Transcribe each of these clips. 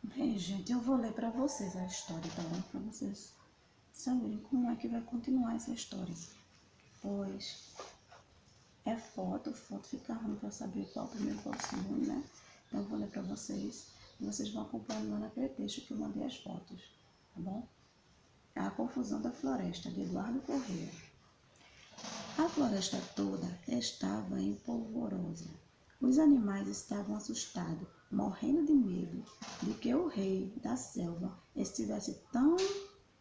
Bem, gente, eu vou ler para vocês a história, tá bom? Para vocês saberem como é que vai continuar essa história. Pois é foto fica ruim para saber qual o primeiro e qual o segundo, né? Então eu vou ler para vocês e vocês vão acompanhando lá naquele texto que eu mandei as fotos, tá bom? A Confusão da Floresta, de Eduardo Corrêa. A floresta toda estava em polvorosa. Os animais estavam assustados, morrendo de medo de que o rei da selva estivesse tão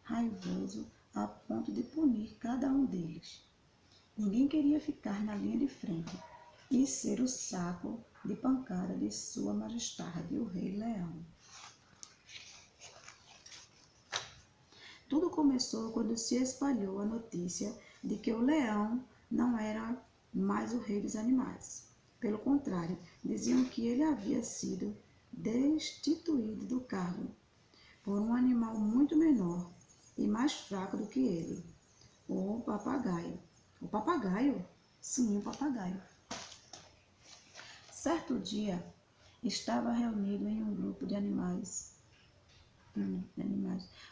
raivoso a ponto de punir cada um deles. Ninguém queria ficar na linha de frente e ser o saco de pancada de Sua Majestade, o Rei Leão. Tudo começou quando se espalhou a notícia de que o leão não era mais o rei dos animais. Pelo contrário, diziam que ele havia sido destituído do cargo por um animal muito menor e mais fraco do que ele, o papagaio. O papagaio? Sim, o papagaio. Certo dia, estava reunido em um grupo de animais.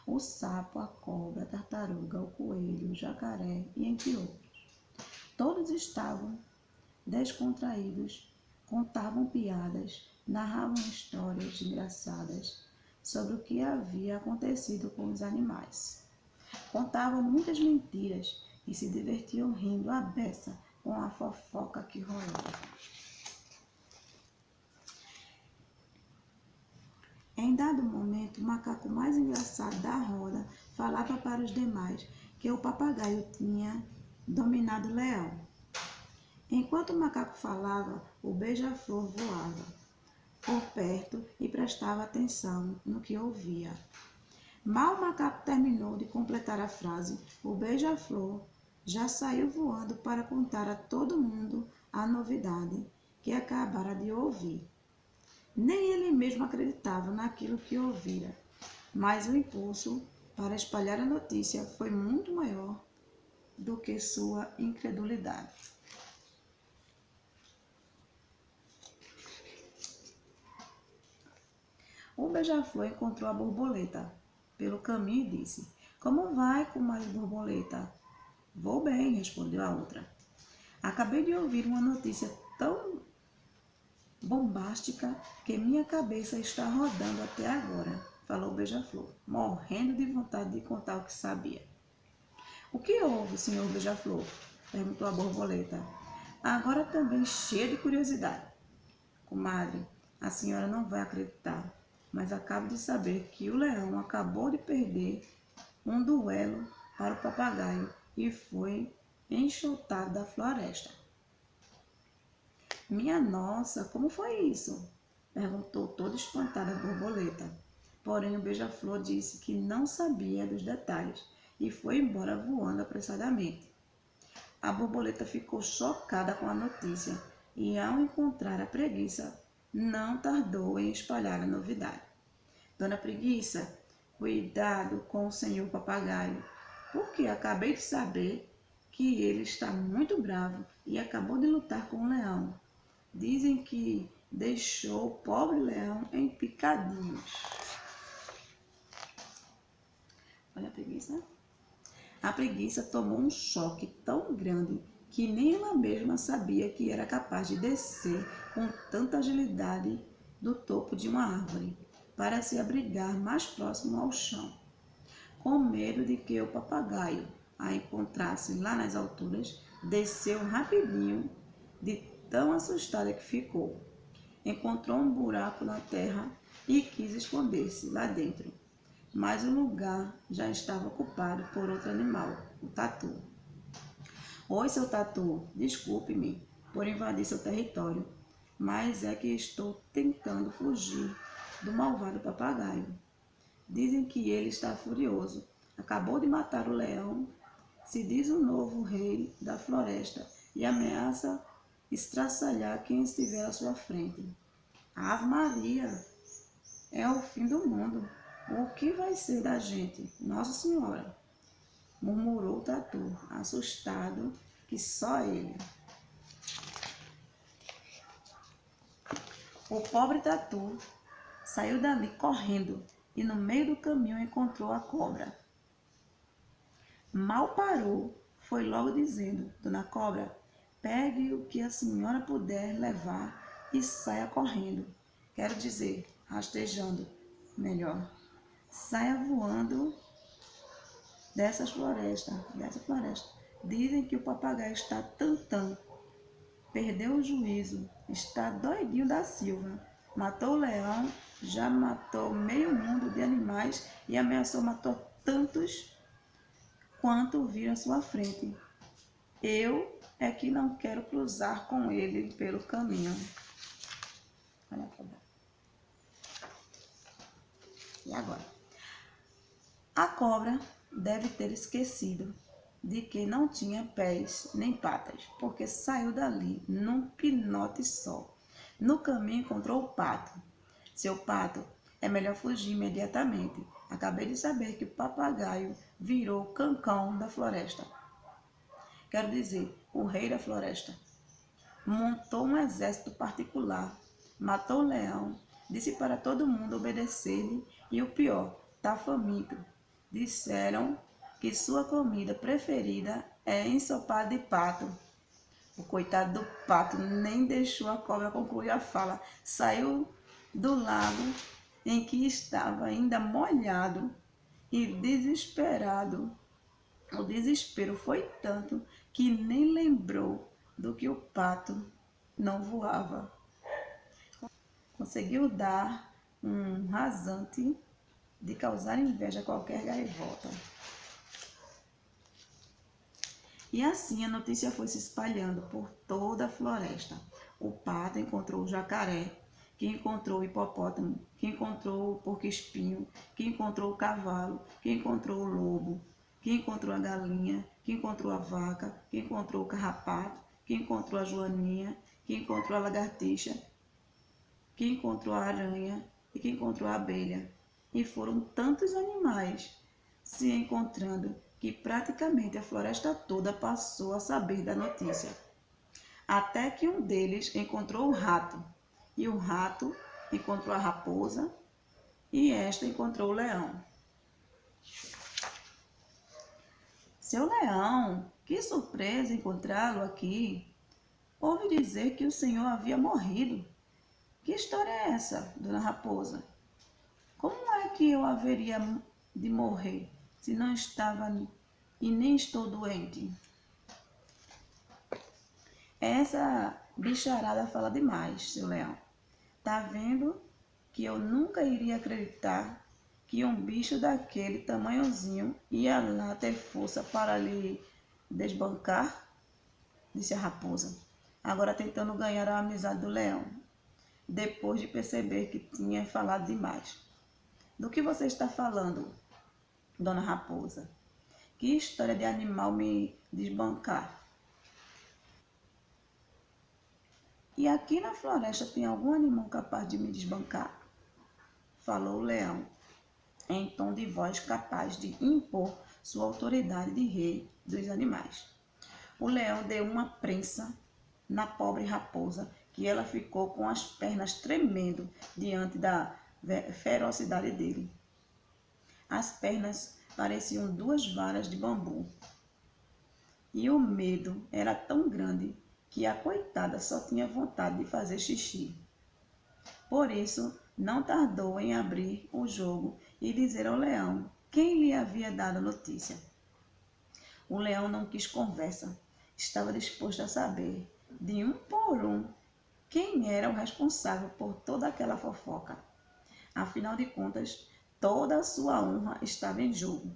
O sapo, a cobra, a tartaruga, o coelho, o jacaré e entre outros. Todos estavam descontraídos, contavam piadas, narravam histórias engraçadas sobre o que havia acontecido com os animais. Contavam muitas mentiras e se divertiam rindo à beça com a fofoca que rolava. Em dado momento, o macaco mais engraçado da roda falava para os demais que o papagaio tinha dominado o leão. Enquanto o macaco falava, o beija-flor voava por perto e prestava atenção no que ouvia. Mal o macaco terminou de completar a frase, o beija-flor já saiu voando para contar a todo mundo a novidade que acabara de ouvir. Nem ele mesmo acreditava naquilo que ouvira, mas o impulso para espalhar a notícia foi muito maior do que sua incredulidade. O beija-flor encontrou a borboleta pelo caminho e disse: "Como vai, comadre borboleta?" "Vou bem", respondeu a outra. "Acabei de ouvir uma notícia tão bombástica que minha cabeça está rodando até agora", falou o beija-flor, morrendo de vontade de contar o que sabia. "O que houve, senhor beija-flor?" perguntou a borboleta, agora também cheia de curiosidade. "Comadre, a senhora não vai acreditar, mas acabo de saber que o leão acabou de perder um duelo para o papagaio e foi enxotado da floresta." "Minha nossa, como foi isso?" perguntou toda espantada a borboleta. Porém, o beija-flor disse que não sabia dos detalhes e foi embora voando apressadamente. A borboleta ficou chocada com a notícia e, ao encontrar a preguiça, não tardou em espalhar a novidade. "Dona Preguiça, cuidado com o senhor papagaio, porque acabei de saber que ele está muito bravo e acabou de lutar com o leão. Dizem que deixou o pobre leão em picadinhos." Olha a preguiça. A preguiça tomou um choque tão grande que nem ela mesma sabia que era capaz de descer com tanta agilidade do topo de uma árvore para se abrigar mais próximo ao chão. Com medo de que o papagaio a encontrasse lá nas alturas, desceu rapidinho de tão assustada que ficou. Encontrou um buraco na terra e quis esconder-se lá dentro, mas o lugar já estava ocupado por outro animal, o tatu. "Oi, seu tatu, desculpe-me por invadir seu território, mas é que estou tentando fugir do malvado papagaio. Dizem que ele está furioso, acabou de matar o leão, se diz o novo rei da floresta e ameaça estraçalhar quem estiver à sua frente." "Ave Maria, é o fim do mundo. O que vai ser da gente, Nossa Senhora?" murmurou o tatu, assustado que só ele. O pobre tatu Saiu dali correndo e no meio do caminho encontrou a cobra. Mal parou, foi logo dizendo: Dona Cobra, pegue o que a senhora puder levar e saia correndo. Quero dizer, rastejando, melhor. Saia voando dessa floresta. Dizem que o papagaio está tantã. Perdeu o juízo, está doidinho da Silva. Matou o leão, já matou meio mundo de animais e ameaçou matar tantos quanto viram à sua frente. Eu é que não quero cruzar com ele pelo caminho. Olha a cobra. E agora? A cobra deve ter esquecido de que não tinha pés nem patas, porque saiu dali num pinote só. No caminho encontrou o pato. Seu pato, é melhor fugir imediatamente. Acabei de saber que o papagaio virou o cancão da floresta. Quero dizer, o rei da floresta. Montou um exército particular, matou o leão, disse para todo mundo obedecer-lhe e o pior, tá faminto. Disseram que sua comida preferida é ensopado de pato. O coitado do pato nem deixou a cobra concluir a fala. Saiu do lago em que estava ainda molhado e desesperado. O desespero foi tanto que nem lembrou do que o pato não voava. Conseguiu dar um rasante de causar inveja a qualquer gaivota. E assim a notícia foi se espalhando por toda a floresta. O pato encontrou o jacaré, que encontrou o hipopótamo, que encontrou o porco-espinho, que encontrou o cavalo, que encontrou o lobo, que encontrou a galinha, que encontrou a vaca, que encontrou o carrapato, que encontrou a joaninha, que encontrou a lagartixa, que encontrou a aranha e que encontrou a abelha. E foram tantos animais se encontrando que praticamente a floresta toda passou a saber da notícia. Até que um deles encontrou o rato, e o rato encontrou a raposa, e esta encontrou o leão. Seu leão, que surpresa encontrá-lo aqui! Ouvi dizer que o senhor havia morrido. Que história é essa, dona Raposa? Como é que eu haveria de morrer se não estava e nem estou doente? Essa bicharada fala demais, seu leão. Tá vendo que eu nunca iria acreditar que um bicho daquele tamanhozinho ia lá ter força para lhe desbancar? Disse a raposa, agora tentando ganhar a amizade do leão, depois de perceber que tinha falado demais. Do que você está falando, dona Raposa? Que história de animal me desbancar? E aqui na floresta tem algum animal capaz de me desbancar? Falou o leão, em tom de voz capaz de impor sua autoridade de rei dos animais. O leão deu uma prensa na pobre raposa, que ela ficou com as pernas tremendo diante da ferocidade dele. As pernas pareciam duas varas de bambu. E o medo era tão grande que a coitada só tinha vontade de fazer xixi. Por isso, não tardou em abrir o jogo e dizer ao leão quem lhe havia dado a notícia. O leão não quis conversa, estava disposto a saber, de um por um, quem era o responsável por toda aquela fofoca. Afinal de contas, toda a sua honra estava em jogo.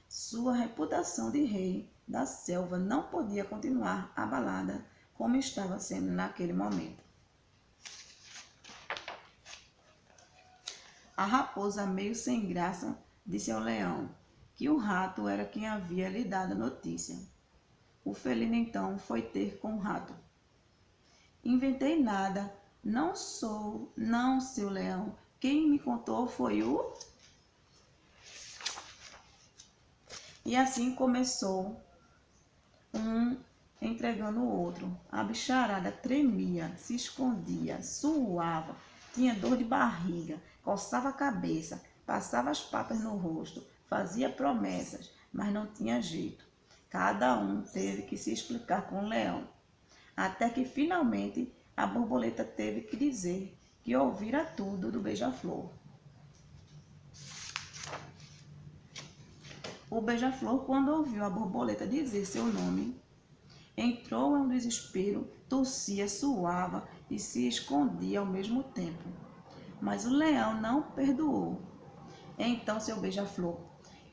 Sua reputação de rei da selva não podia continuar abalada como estava sendo naquele momento. A raposa, meio sem graça, disse ao leão que o rato era quem havia lhe dado a notícia. O felino então foi ter com o rato. Inventei nada, não, seu leão. Quem me contou foi o... E assim começou, um entregando o outro. A bicharada tremia, se escondia, suava, tinha dor de barriga, coçava a cabeça, passava as patas no rosto, fazia promessas, mas não tinha jeito. Cada um teve que se explicar com o leão, até que finalmente a borboleta teve que dizer que ouvira tudo do beija-flor. O beija-flor, quando ouviu a borboleta dizer seu nome, entrou em um desespero, tossia, suava e se escondia ao mesmo tempo. Mas o leão não perdoou. Então, seu beija-flor,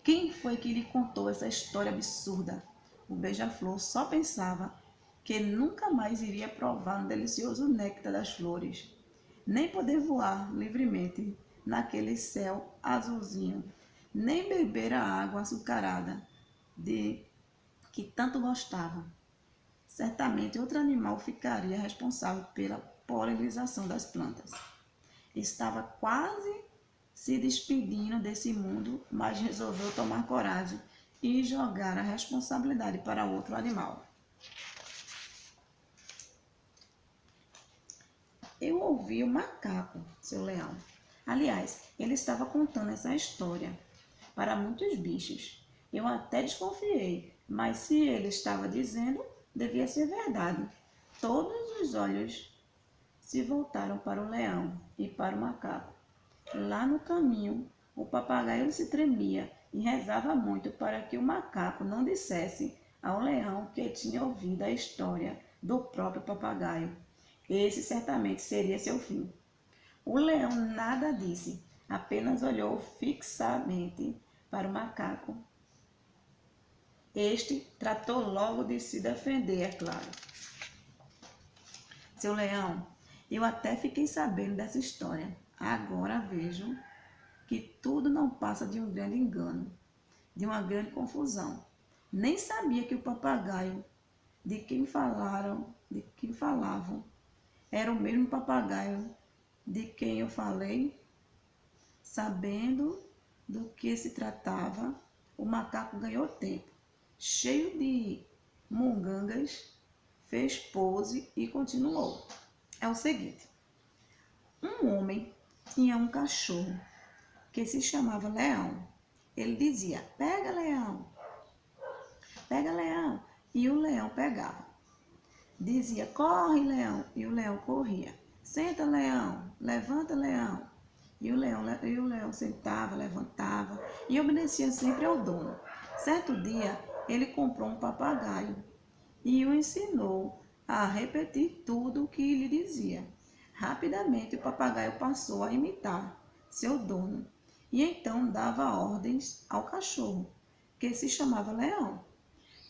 quem foi que lhe contou essa história absurda? O beija-flor só pensava que nunca mais iria provar um delicioso néctar das flores, nem poder voar livremente naquele céu azulzinho, nem beber a água açucarada de que tanto gostava. Certamente outro animal ficaria responsável pela polinização das plantas. Estava quase se despedindo desse mundo, mas resolveu tomar coragem e jogar a responsabilidade para outro animal. Eu ouvi o macaco, seu leão. Aliás, ele estava contando essa história para muitos bichos. Eu até desconfiei, mas se ele estava dizendo, devia ser verdade. Todos os olhos se voltaram para o leão e para o macaco. Lá no caminho, o papagaio se tremia e rezava muito para que o macaco não dissesse ao leão que tinha ouvido a história do próprio papagaio. Esse certamente seria seu fim. O leão nada disse, apenas olhou fixamente para o macaco. Este tratou logo de se defender, é claro. Seu leão, eu até fiquei sabendo dessa história. Agora vejo que tudo não passa de um grande engano, de uma grande confusão. Nem sabia que o papagaio de quem falavam, era o mesmo papagaio de quem eu falei. Sabendo do que se tratava, o macaco ganhou tempo. Cheio de mungangas, fez pose e continuou. É o seguinte: um homem tinha um cachorro que se chamava Leão. Ele dizia: pega, leão, pega, leão. E o leão pegava. Dizia: corre, leão. E o leão corria. Senta, leão. Levanta, leão. E o leão sentava, levantava e obedecia sempre ao dono. Certo dia, ele comprou um papagaio e o ensinou a repetir tudo o que lhe dizia. Rapidamente, o papagaio passou a imitar seu dono e então dava ordens ao cachorro, que se chamava Leão.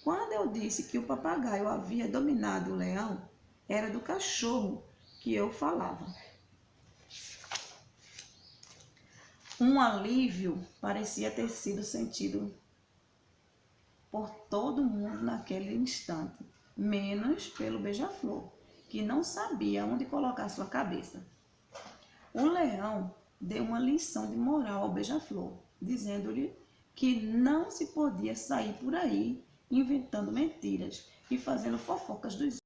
Quando eu disse que o papagaio havia dominado o leão, era do cachorro que eu falava. Um alívio parecia ter sido sentido por todo mundo naquele instante, menos pelo beija-flor, que não sabia onde colocar sua cabeça. O leão deu uma lição de moral ao beija-flor, dizendo-lhe que não se podia sair por aí inventando mentiras e fazendo fofocas dos outros.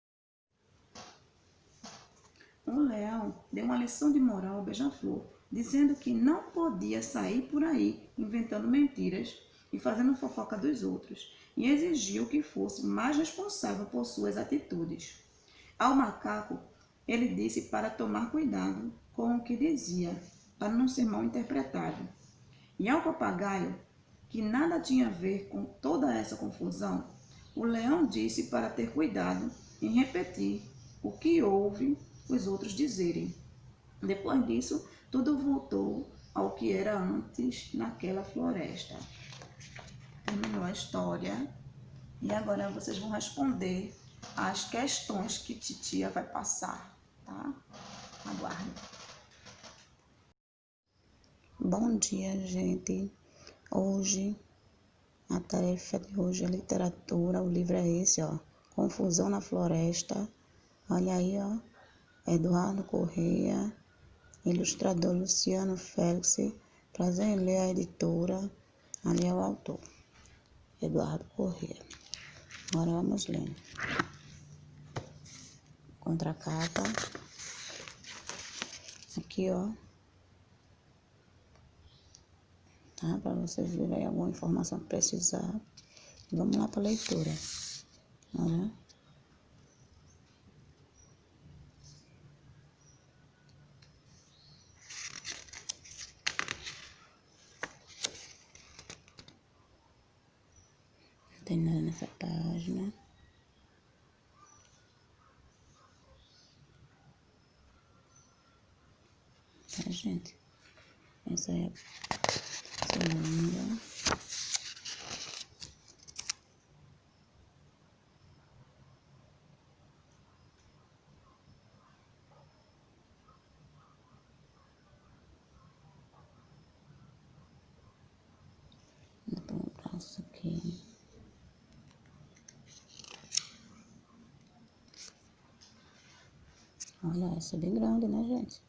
O leão deu uma lição de moral ao beija-flor, dizendo que não podia sair por aí inventando mentiras e fazendo fofoca dos outros, e exigiu que fosse mais responsável por suas atitudes. Ao macaco, ele disse para tomar cuidado com o que dizia, para não ser mal interpretado. E ao papagaio, que nada tinha a ver com toda essa confusão, o leão disse para ter cuidado em repetir o que ouve os outros dizerem. Depois disso, tudo voltou ao que era antes naquela floresta. Terminou a história e agora vocês vão responder as questões que titia vai passar, tá? Aguardem. Bom dia, gente. Hoje, a tarefa de hoje é literatura. O livro é esse, ó. Confusão na Floresta. Olha aí, ó. Eduardo Corrêa, ilustrador Luciano Félix. Prazer em ler a editora. Ali é o autor, Eduardo Corrêa. Agora vamos ler. Contracapa. Aqui aqui, ó. Tá? Para vocês verem aí alguma informação que precisar. E vamos lá para a leitura. Olha. Não tem nada nessa página. Tá, gente? Essa é a segunda. Vou pôr o braço aqui. Olha, essa é bem grande, né, gente?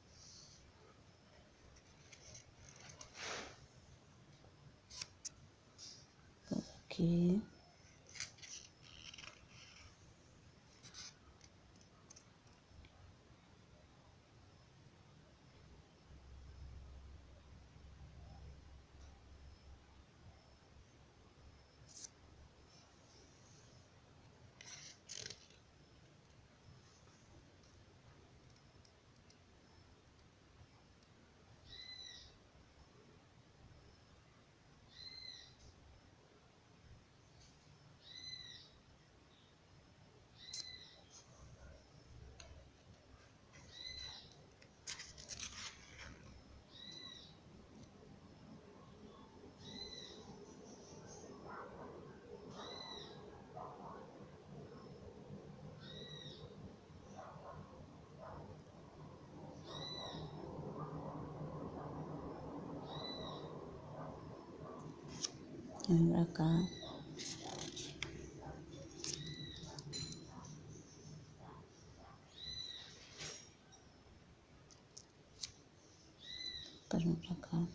Por aqui. Vem pra cá. Depois vem pra cá.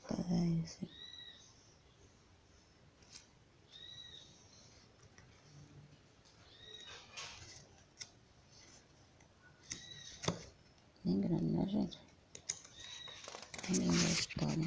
Pega esse. Bem grande, né, gente? Bem linda a história.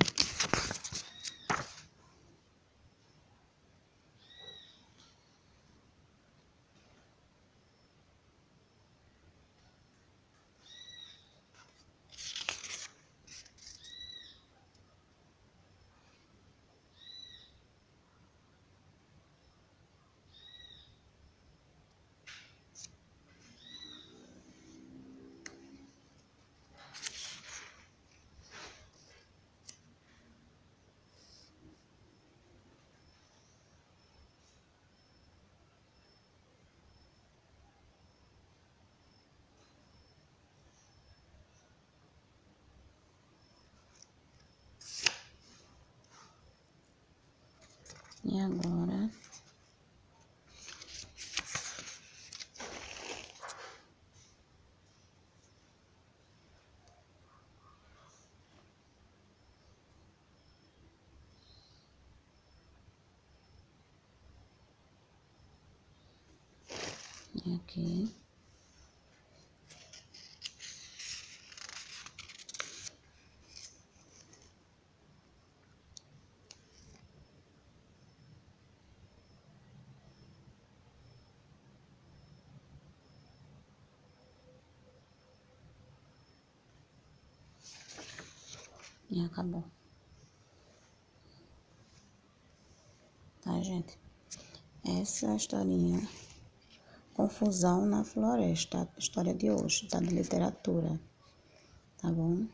E agora, e aqui. E acabou. Tá, gente? Essa é a historinha. Confusão na Floresta. A história de hoje, tá? De literatura. Tá bom?